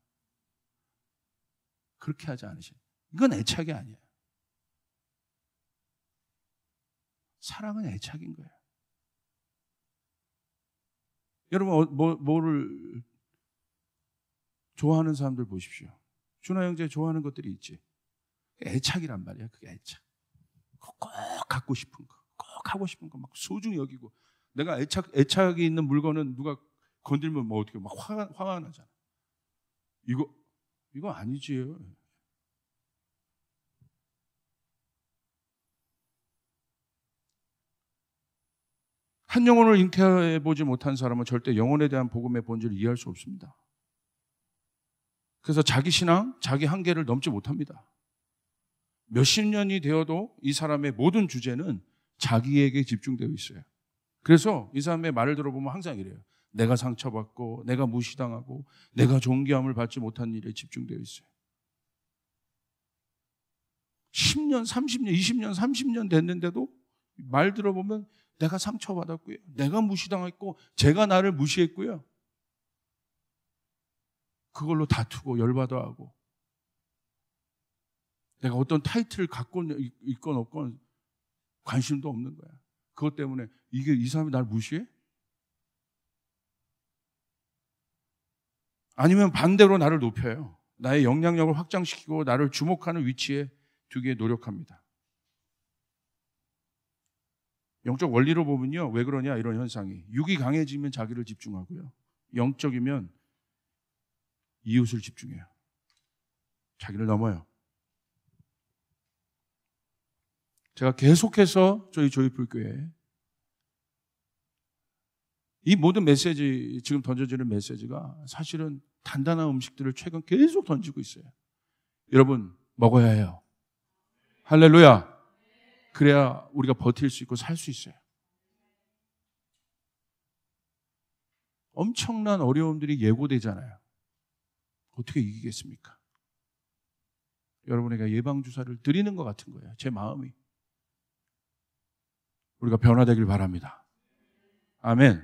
그렇게 하지 않으셔요. 이건 애착이 아니에요. 사랑은 애착인 거예요. 여러분 뭐를 좋아하는 사람들 보십시오. 준하 형제 좋아하는 것들이 있지. 애착이란 말이야. 그게 애착. 꼭 갖고 싶은 거, 꼭 하고 싶은 거 막 소중히 여기고. 내가 애착이 있는 물건은 누가 건들면 뭐 어떻게 막 화가 나잖아. 이거 아니지. 한 영혼을 잉태해보지 못한 사람은 절대 영혼에 대한 복음의 본질을 이해할 수 없습니다. 그래서 자기 신앙, 자기 한계를 넘지 못합니다. 몇십 년이 되어도 이 사람의 모든 주제는 자기에게 집중되어 있어요. 그래서 이 사람의 말을 들어보면 항상 이래요. 내가 상처받고, 내가 무시당하고, 내가 존귀함을 받지 못한 일에 집중되어 있어요. 10년, 30년, 20년, 30년 됐는데도 말 들어보면 내가 상처받았고요. 내가 무시당했고, 제가 나를 무시했고요. 그걸로 다투고 열받아하고 내가 어떤 타이틀을 갖고 있건 없건 관심도 없는 거야. 그것 때문에 이 사람이 나를 무시해? 아니면 반대로 나를 높여요. 나의 영향력을 확장시키고 나를 주목하는 위치에 두기에 노력합니다. 영적 원리로 보면요. 왜 그러냐 이런 현상이. 육이 강해지면 자기를 집중하고요. 영적이면 이웃을 집중해요. 자기를 넘어요. 제가 계속해서 저희 조이풀교회에 이 모든 메시지, 지금 던져지는 메시지가 사실은 단단한 음식들을 최근 계속 던지고 있어요. 여러분 먹어야 해요. 할렐루야. 그래야 우리가 버틸 수 있고 살 수 있어요. 엄청난 어려움들이 예고되잖아요. 어떻게 이기겠습니까? 여러분에게 예방주사를 드리는 것 같은 거예요. 제 마음이. 우리가 변화되길 바랍니다. 아멘.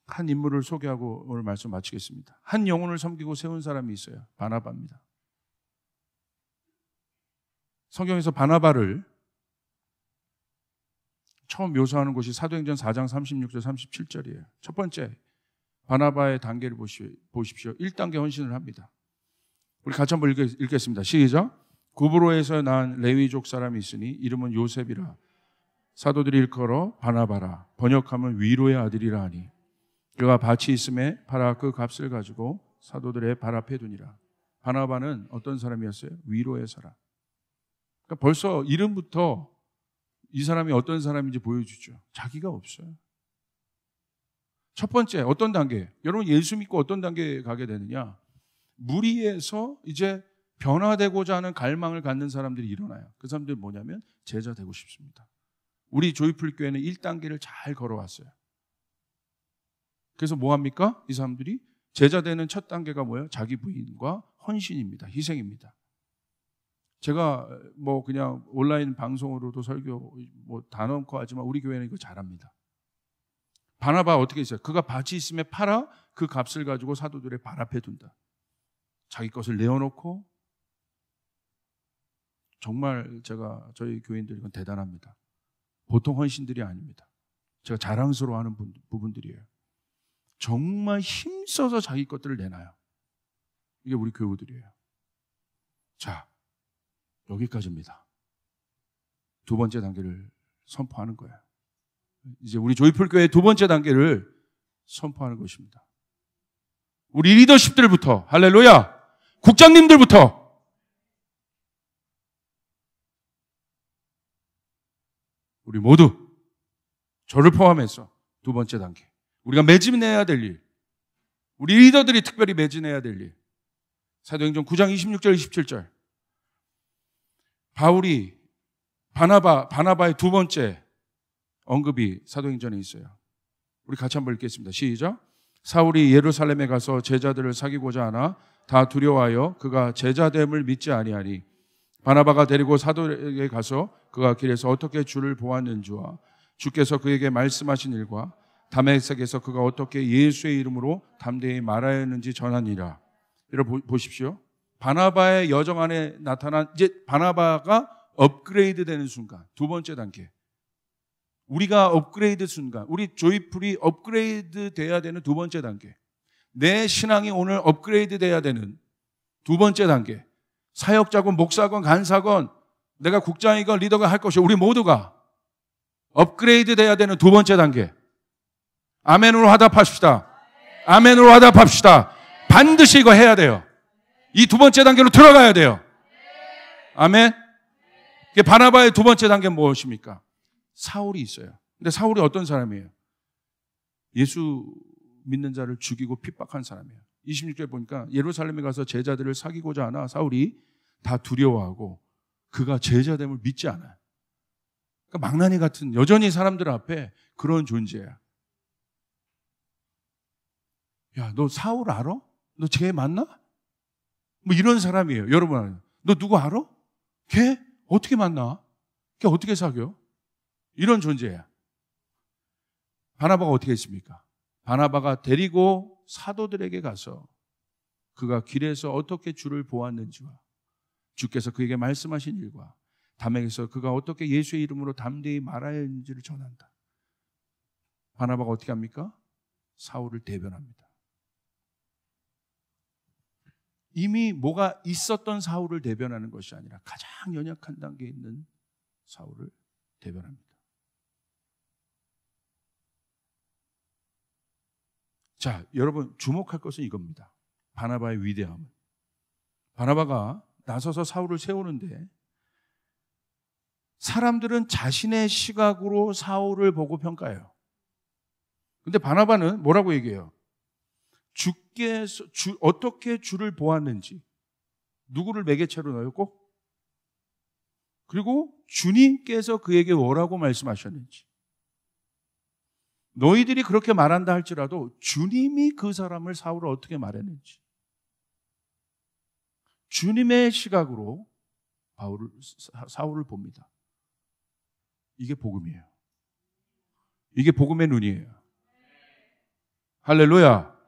한 인물을 소개하고 오늘 말씀 마치겠습니다. 한 영혼을 섬기고 세운 사람이 있어요. 바나바입니다. 성경에서 바나바를 처음 묘사하는 곳이 사도행전 4장 36절 37절이에요. 첫 번째, 바나바의 단계를 보십시오. 1단계 헌신을 합니다. 우리 같이 한번 읽겠습니다. 시작. 구브로에서 난 레위족 사람이 있으니 이름은 요셉이라. 사도들이 일컬어 바나바라. 번역하면 위로의 아들이라 하니 그가 밭이 있음에 팔아 그 값을 가지고 사도들의 발 앞에 두니라. 바나바는 어떤 사람이었어요? 위로의 사람. 그러니까 벌써 이름부터 이 사람이 어떤 사람인지 보여주죠. 자기가 없어요. 첫 번째, 어떤 단계? 여러분 예수 믿고 어떤 단계에 가게 되느냐? 무리에서 이제 변화되고자 하는 갈망을 갖는 사람들이 일어나요. 그 사람들이 뭐냐면 제자 되고 싶습니다. 우리 조이풀 교회는 1단계를 잘 걸어왔어요. 그래서 뭐 합니까? 이 사람들이 제자 되는 첫 단계가 뭐예요? 자기 부인과 헌신입니다. 희생입니다. 제가 뭐 그냥 온라인 방송으로도 설교 뭐 다 넣고 하지만 우리 교회는 이거 잘합니다. 바나바 어떻게 했어요? 그가 밭이 있음에 팔아 그 값을 가지고 사도들의 발 앞에 둔다. 자기 것을 내어놓고 정말 저희 교인들 이건 대단합니다. 보통 헌신들이 아닙니다. 제가 자랑스러워하는 부분들이에요. 정말 힘써서 자기 것들을 내놔요. 이게 우리 교우들이에요. 자, 여기까지입니다. 두 번째 단계를 선포하는 거예요. 이제 우리 조이풀교회의 두 번째 단계를 선포하는 것입니다. 우리 리더십들부터, 할렐루야, 국장님들부터 우리 모두 저를 포함해서 두 번째 단계, 우리가 매진해야 될 일, 우리 리더들이 특별히 매진해야 될 일. 사도행전 9장 26절 27절. 바울이 바나바의 두 번째 언급이 사도행전에 있어요. 우리 같이 한번 읽겠습니다. 시작. 사울이 예루살렘에 가서 제자들을 사귀고자 하나 다 두려워하여 그가 제자됨을 믿지 아니하니 바나바가 데리고 사도에게 가서 그가 길에서 어떻게 주를 보았는지와 주께서 그에게 말씀하신 일과 다메섹에서 그가 어떻게 예수의 이름으로 담대히 말하였는지 전하니라. 여러분 보십시오. 바나바의 여정 안에 나타난 이제 바나바가 업그레이드 되는 순간, 두 번째 단계. 우리가 업그레이드 순간, 우리 조이풀이 업그레이드 돼야 되는 두 번째 단계. 내 신앙이 오늘 업그레이드 돼야 되는 두 번째 단계. 사역자건 목사건 간사건 내가 국장이건 리더가 할 것이 우리 모두가 업그레이드 돼야 되는 두 번째 단계. 아멘으로 화답합시다. 아멘으로 화답합시다. 반드시 이거 해야 돼요. 이 두 번째 단계로 들어가야 돼요. 아멘. 바나바의 두 번째 단계는 무엇입니까? 사울이 있어요. 근데 사울이 어떤 사람이에요? 예수 믿는 자를 죽이고 핍박한 사람이에요. 26절에 보니까 예루살렘에 가서 제자들을 사귀고자 하나 사울이 다 두려워하고 그가 제자됨을 믿지 않아요. 그러니까 망나니 같은 여전히 사람들 앞에 그런 존재야. 야, 너 사울 알아? 너 쟤 만나? 뭐 이런 사람이에요. 여러분, 너 누구 알아? 걔 어떻게 만나? 걔 어떻게 사겨? 이런 존재야. 바나바가 어떻게 했습니까? 바나바가 데리고 사도들에게 가서 그가 길에서 어떻게 주를 보았는지와 주께서 그에게 말씀하신 일과 다메섹에서 그가 어떻게 예수의 이름으로 담대히 말하야 했는지를 전한다. 바나바가 어떻게 합니까? 사울을 대변합니다. 이미 뭐가 있었던 사울을 대변하는 것이 아니라 가장 연약한 단계에 있는 사울을 대변합니다. 자, 여러분 주목할 것은 이겁니다. 바나바의 위대함. 바나바가 나서서 사울을 세우는데 사람들은 자신의 시각으로 사울을 보고 평가해요. 근데 바나바는 뭐라고 얘기해요? 주께서 어떻게 주를 보았는지, 누구를 매개체로 넣었고, 그리고 주님께서 그에게 뭐라고 말씀하셨는지, 너희들이 그렇게 말한다 할지라도 주님이 그 사람을 사울을 어떻게 말했는지, 주님의 시각으로 사울을 봅니다. 이게 복음이에요. 이게 복음의 눈이에요. 할렐루야.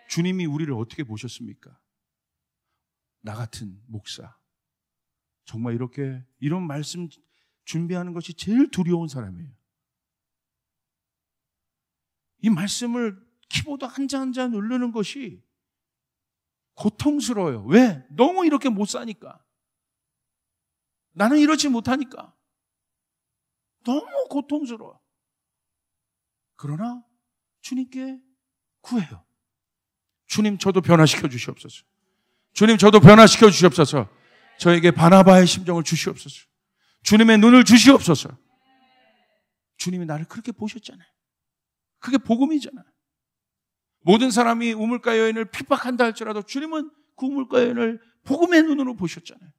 주님이 우리를 어떻게 보셨습니까? 나 같은 목사, 정말 이런 말씀 준비하는 것이 제일 두려운 사람이에요. 이 말씀을 키보드 한 자 한 자 누르는 것이 고통스러워요. 왜? 너무 이렇게 못 사니까. 나는 이렇지 못하니까. 너무 고통스러워. 그러나 주님께 구해요. 주님, 저도 변화시켜 주시옵소서. 주님, 저도 변화시켜 주시옵소서. 저에게 바나바의 심정을 주시옵소서. 주님의 눈을 주시옵소서. 주님이 나를 그렇게 보셨잖아요. 그게 복음이잖아요. 모든 사람이 우물가 여인을 핍박한다 할지라도 주님은 그 우물가 여인을 복음의 눈으로 보셨잖아요.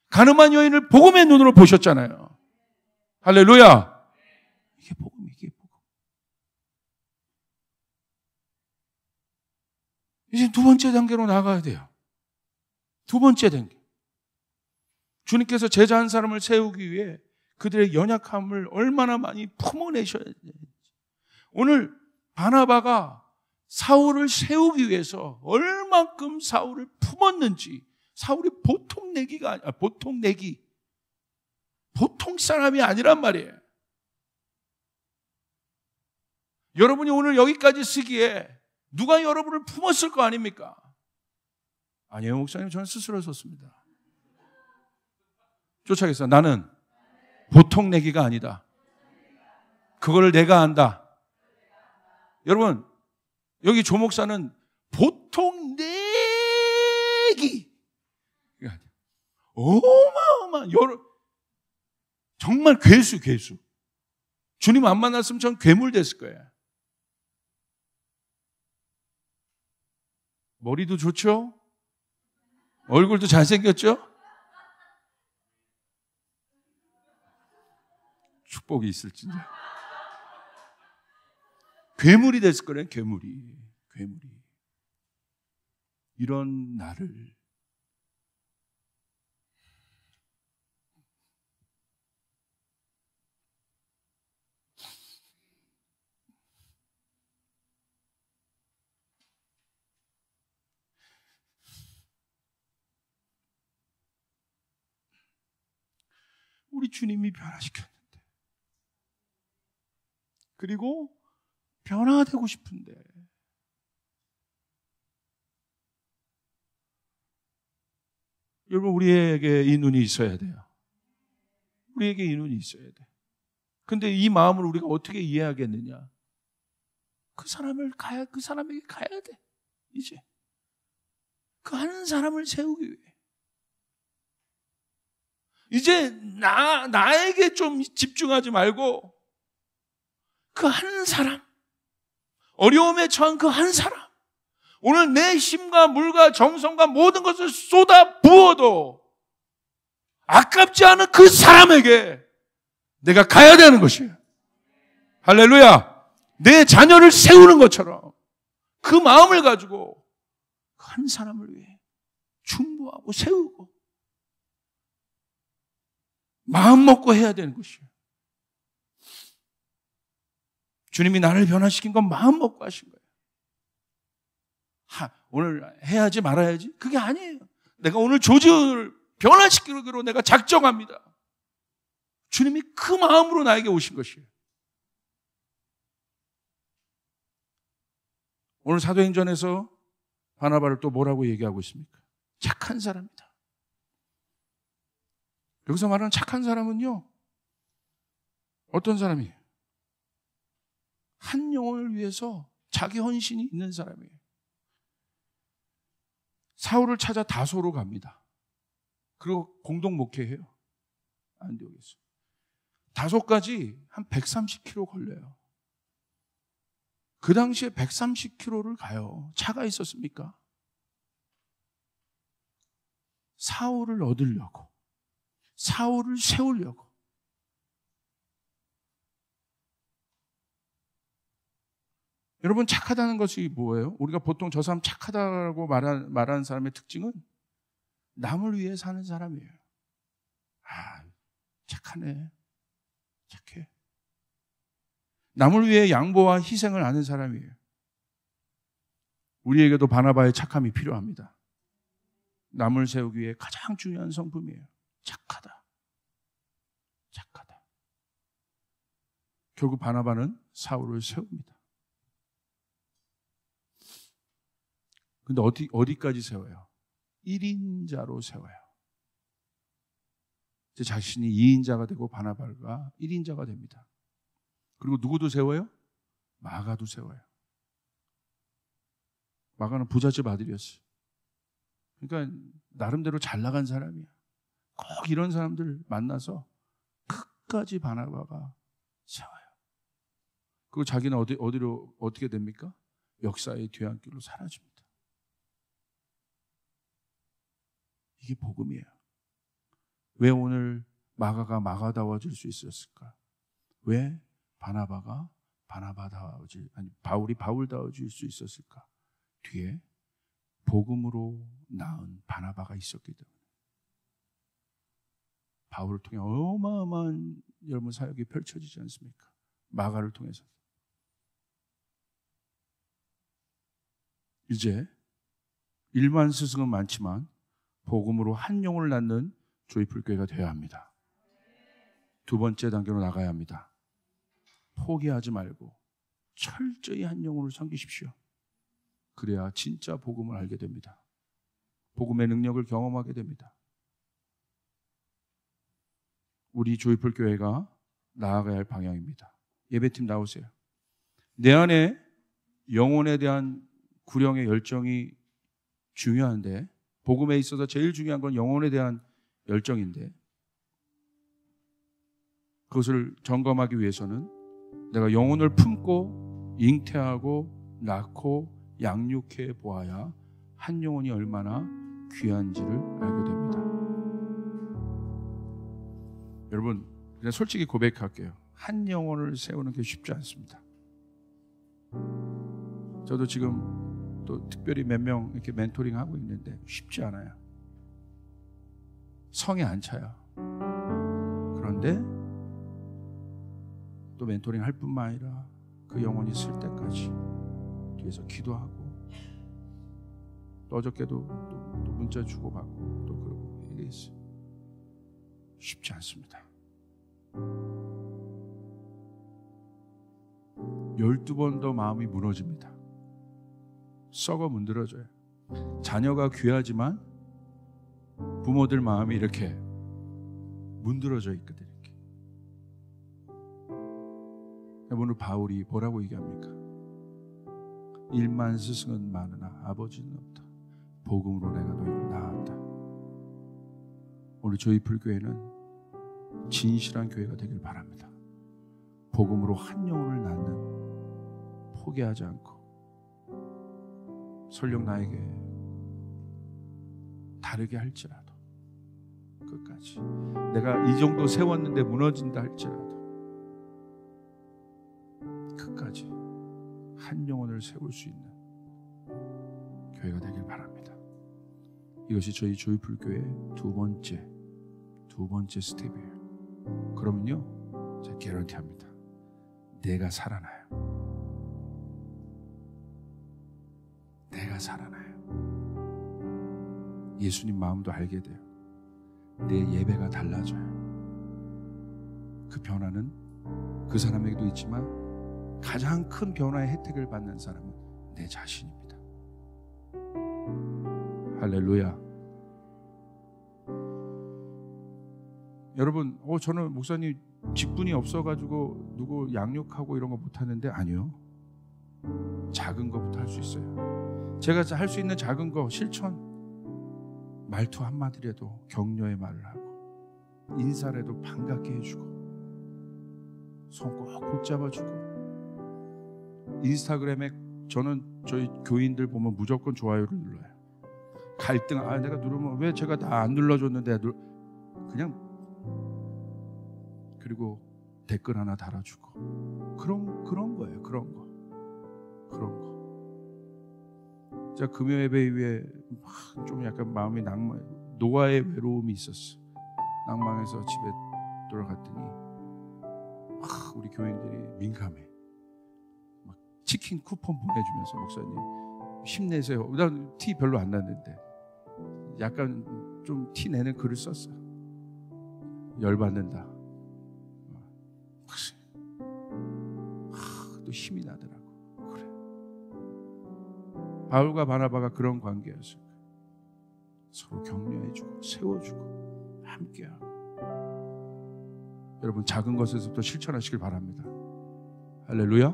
가늠한 여인을 복음의 눈으로 보셨잖아요. 할렐루야. 이게 복음이에요. 이게 복음. 이제 두 번째 단계로 나가야 돼요. 두 번째 단계. 주님께서 제자 한 사람을 세우기 위해 그들의 연약함을 얼마나 많이 품어내셔야 돼요. 오늘 바나바가 사울을 세우기 위해서 얼만큼 사울을 품었는지, 사울이 보통 사람이 아니란 말이에요. 여러분이 오늘 여기까지 쓰기에 누가 여러분을 품었을 거 아닙니까? 아니에요, 목사님. 저는 스스로 섰습니다. 쫓아겠어. 나는 보통 내기가 아니다. 그거를 내가 안다. 여러분, 여기 조 목사는 보통 내기 어마어마한 정말 괴수. 주님 안 만났으면 전 괴물 됐을 거예요. 머리도 좋죠? 얼굴도 잘생겼죠? 축복이 있을진데. 괴물이 됐을 거래요. 괴물이. 이런 나를 우리 주님이 변화시켰는데, 그리고 변화되고 싶은데, 여러분, 우리에게 이 눈이 있어야 돼요. 우리에게 이 눈이 있어야 돼. 근데 이 마음을 우리가 어떻게 이해하겠느냐? 그 사람에게 가야 돼. 이제 그 한 사람을 세우기 위해. 이제 나에게 좀 집중하지 말고 그 한 사람, 어려움에 처한 그 한 사람, 오늘 내 힘과 물과 정성과 모든 것을 쏟아 부어도 아깝지 않은 그 사람에게 내가 가야 되는 것이에요. 할렐루야. 내 자녀를 세우는 것처럼 그 마음을 가지고 한 사람을 위해 충고하고 세우고 마음 먹고 해야 되는 것이에요. 주님이 나를 변화시킨 건 마음 먹고 하신 거예요. 오늘 해야지 말아야지? 그게 아니에요. 내가 오늘 조직을 변화시키기로 내가 작정합니다. 주님이 그 마음으로 나에게 오신 것이에요. 오늘 사도행전에서 바나바를 또 뭐라고 얘기하고 있습니까? 착한 사람이다. 여기서 말하는 착한 사람은요, 어떤 사람이에요? 한 영혼을 위해서 자기 헌신이 있는 사람이에요. 사울을 찾아 다소로 갑니다. 그리고 공동 목회해요. 안디옥에서. 다소까지 한 130km 걸려요. 그 당시에 130km를 가요. 차가 있었습니까? 사울을 얻으려고, 사울을 세우려고. 여러분, 착하다는 것이 뭐예요? 우리가 보통 저 사람 착하다고 말하는 사람의 특징은 남을 위해 사는 사람이에요. 아, 착하네. 착해. 남을 위해 양보와 희생을 하는 사람이에요. 우리에게도 바나바의 착함이 필요합니다. 남을 세우기 위해 가장 중요한 성품이에요. 착하다. 착하다. 결국 바나바는 사울을 세웁니다. 근데 어디까지 세워요? 1인자로 세워요. 제 자신이 2인자가 되고 바나바가 1인자가 됩니다. 그리고 누구도 세워요? 마가도 세워요. 마가는 부잣집 아들이었어요. 그러니까 나름대로 잘 나간 사람이야. 꼭 이런 사람들 만나서 끝까지 바나바가 세워요. 그리고 자기는 어디로 어떻게 됩니까? 역사의 뒤안길로 사라집니다. 이게 복음이에요. 왜 오늘 마가가 마가다워질 수 있었을까? 왜 바나바가 바울이 바울다워질 수 있었을까? 뒤에 복음으로 낳은 바나바가 있었기 때문에. 바울을 통해 어마어마한 여러분 사역이 펼쳐지지 않습니까? 마가를 통해서. 이제 일만 스승은 많지만 복음으로 한 영혼을 낳는 조이풀 교회가 되어야 합니다. 두 번째 단계로 나가야 합니다. 포기하지 말고 철저히 한 영혼을 섬기십시오. 그래야 진짜 복음을 알게 됩니다. 복음의 능력을 경험하게 됩니다. 우리 조이풀 교회가 나아가야 할 방향입니다. 예배팀 나오세요. 내 안에 영혼에 대한 구령의 열정이 중요한데, 복음에 있어서 제일 중요한 건 영혼에 대한 열정인데, 그것을 점검하기 위해서는 내가 영혼을 품고 잉태하고 낳고 양육해 보아야 한 영혼이 얼마나 귀한지를 알게 됩니다. 여러분, 그냥 솔직히 고백할게요. 한 영혼을 세우는 게 쉽지 않습니다. 저도 지금 또 특별히 몇 명 이렇게 멘토링 하고 있는데 쉽지 않아요. 성에 안 차요. 그런데 또 멘토링 할 뿐만 아니라 그 영혼이 쓸 때까지 뒤에서 기도하고, 또 어저께도 또 문자 주고받고 또 그러고, 이게 있어요. 쉽지 않습니다. 12번 더 마음이 무너집니다. 썩어 문드러져요. 자녀가 귀하지만 부모들 마음이 이렇게 문드러져 있거든요. 이렇게. 오늘 바울이 뭐라고 얘기합니까? 일만 스승은 많으나 아버지는 없다. 복음으로 내가 너희를 낳았다. 오늘 저희 불교회는 진실한 교회가 되길 바랍니다. 복음으로 한 영혼을 낳는, 포기하지 않고, 설령 나에게 다르게 할지라도 끝까지, 내가 이 정도 세웠는데 무너진다 할지라도 끝까지 한 영혼을 세울 수 있는 교회가 되길 바랍니다. 이것이 저희 조이풀교회의 두 번째 스텝이에요. 그러면요, 제가 개런티합니다. 내가 살아나요. 내가 살아나요. 예수님 마음도 알게 돼요. 내 예배가 달라져요. 그 변화는 그 사람에게도 있지만 가장 큰 변화의 혜택을 받는 사람은 내 자신입니다. 할렐루야. 여러분, 저는 목사님 직분이 없어가지고 누구 양육하고 이런 거 못하는데, 아니요. 작은 것부터 할 수 있어요. 제가 할 수 있는 작은 거, 실천, 말투 한마디라도 격려의 말을 하고, 인사라도 반갑게 해주고, 손 꼭 붙잡아주고, 인스타그램에 저는 저희 교인들 보면 무조건 좋아요를 눌러요. 갈등, 내가 누르면 왜 제가 다 안 눌러줬는데, 그냥, 그리고 댓글 하나 달아주고, 그런 거예요. 그런 거. 그런 거. 제가 금요 예배 이후에 좀 약간 마음이 노아의 외로움이 있었어. 낭망해서 집에 돌아갔더니 우리 교인들이 민감해. 막 치킨 쿠폰 보내주면서 목사님 힘내세요. 난 티 별로 안 났는데 약간 좀 티 내는 글을 썼어. 열받는다. 또 힘이 나더라고. 그래. 바울과 바나바가 그런 관계였어요. 서로 격려해주고 세워주고 함께하고. 여러분 작은 것에서부터 실천하시길 바랍니다. 할렐루야.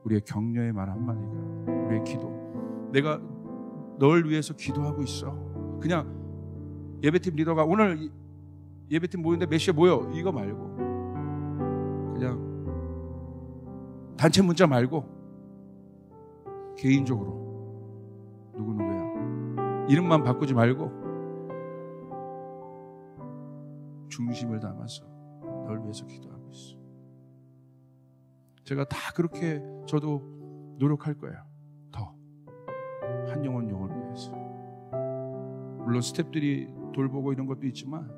우리의 격려의 말 한마디가 우리의 기도. 내가 널 위해서 기도하고 있어. 그냥 예배팀 리더가 오늘 예배팀 모이는데 몇 시에 모여 이거 말고 그냥 단체 문자 말고 개인적으로 누구누구야 이름만 바꾸지 말고 중심을 담아서 널 위해서 기도하고 있어. 제가 다 그렇게 저도 노력할 거예요. 더 한 영혼을 위해서. 물론 스태프들이 돌보고 이런 것도 있지만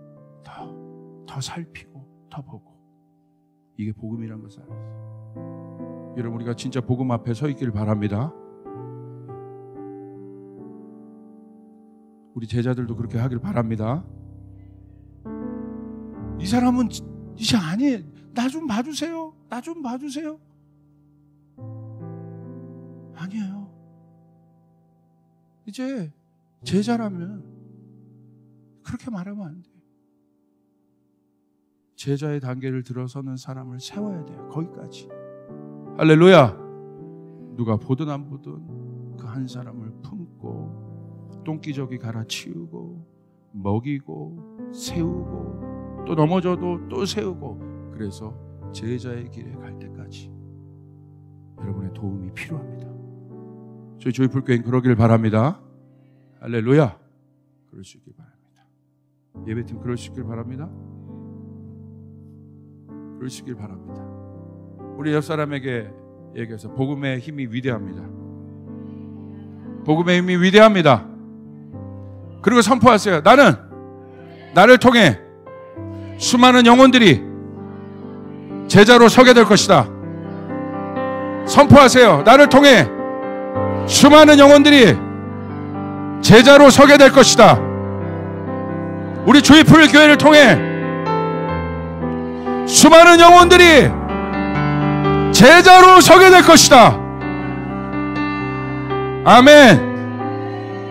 더 살피고 더 보고. 이게 복음이란 것을 알았어요. 여러분 우리가 진짜 복음 앞에 서 있기를 바랍니다. 우리 제자들도 그렇게 하길 바랍니다. 이 사람은 이제 아니에요. 나 좀 봐주세요. 나 좀 봐주세요. 아니에요. 이제 제자라면 그렇게 말하면 안 돼. 제자의 단계를 들어서는 사람을 세워야 돼요. 거기까지. 할렐루야. 누가 보든 안 보든 그 한 사람을 품고 똥기저귀 갈아치우고 먹이고 세우고 또 넘어져도 또 세우고 그래서 제자의 길에 갈 때까지 여러분의 도움이 필요합니다. 저희 조이풀교회는 그러길 바랍니다. 할렐루야. 그럴 수 있길 바랍니다. 예배팀 그럴 수 있길 바랍니다. 그럴 수 있길 바랍니다. 우리 옆 사람에게 얘기해서 복음의 힘이 위대합니다. 복음의 힘이 위대합니다. 그리고 선포하세요. 나를 통해 수많은 영혼들이 제자로 서게 될 것이다. 선포하세요. 나를 통해 수많은 영혼들이 제자로 서게 될 것이다. 우리 조이풀 교회를 통해 수많은 영혼들이 제자로 서게 될 것이다. 아멘.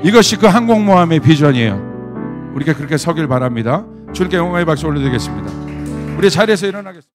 이것이 그 항공모함의 비전이에요. 우리가 그렇게 서길 바랍니다. 주님께 영광의 박수 올려드리겠습니다. 우리 자리에서 일어나겠습니다.